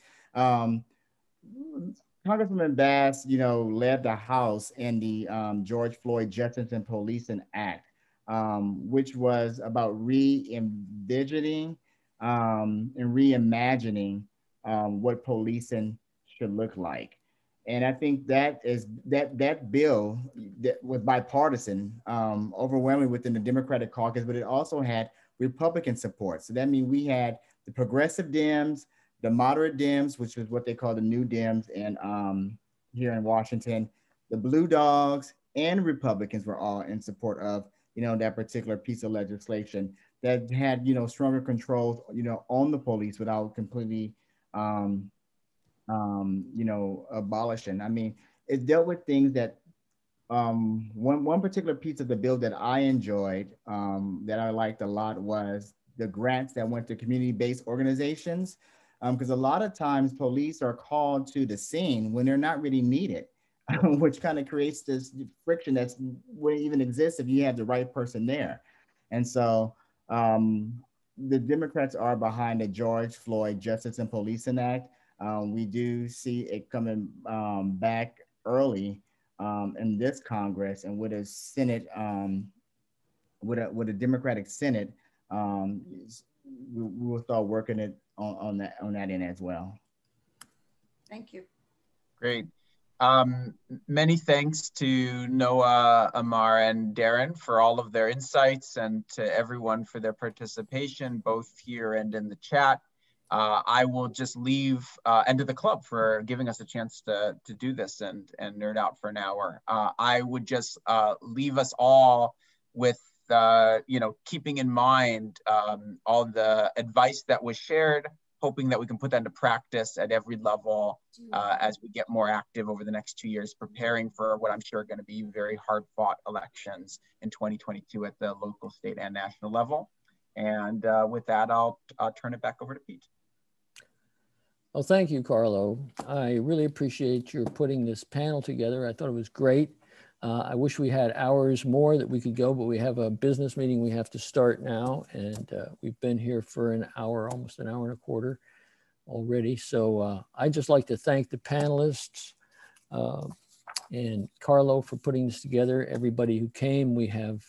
Congressman Bass, led the House in the George Floyd Justice and Policing Act, which was about re-envisioning and reimagining what policing should look like. And I think that bill that was bipartisan, overwhelmingly within the Democratic caucus, but it also had Republican support. So that means we had the progressive Dems, the moderate Dems, which is what they call the new Dems, and here in Washington, the Blue Dogs and Republicans were all in support of that particular piece of legislation that had stronger controls on the police without completely abolishing. I mean, it dealt with things that one particular piece of the bill that I enjoyed, that I liked a lot, was the grants that went to community-based organizations. Because a lot of times police are called to the scene when they're not really needed, which kind of creates this friction that wouldn't even exist if you had the right person there. And so the Democrats are behind the George Floyd Justice and Policing Act. We do see it coming back early in this Congress, and with a Senate, with a Democratic Senate, we will start working it on that end as well. Thank you. Great. Many thanks to Noah, Amar, and Darren for all of their insights, and to everyone for their participation, both here and in the chat. I will just leave, and to the club for giving us a chance to do this and nerd out for an hour. I would just leave us all with keeping in mind all the advice that was shared, hoping that we can put that into practice at every level as we get more active over the next 2 years, preparing for what I'm sure are going to be very hard-fought elections in 2022 at the local, state, and national level. And with that, I'll turn it back over to Pete. Well, thank you, Karlo. I really appreciate your putting this panel together. I thought it was great. I wish we had hours more that we could go, but we have a business meeting we have to start now, and we've been here for an hour, almost an hour and a quarter already. So I'd just like to thank the panelists and Karlo for putting this together, everybody who came. We have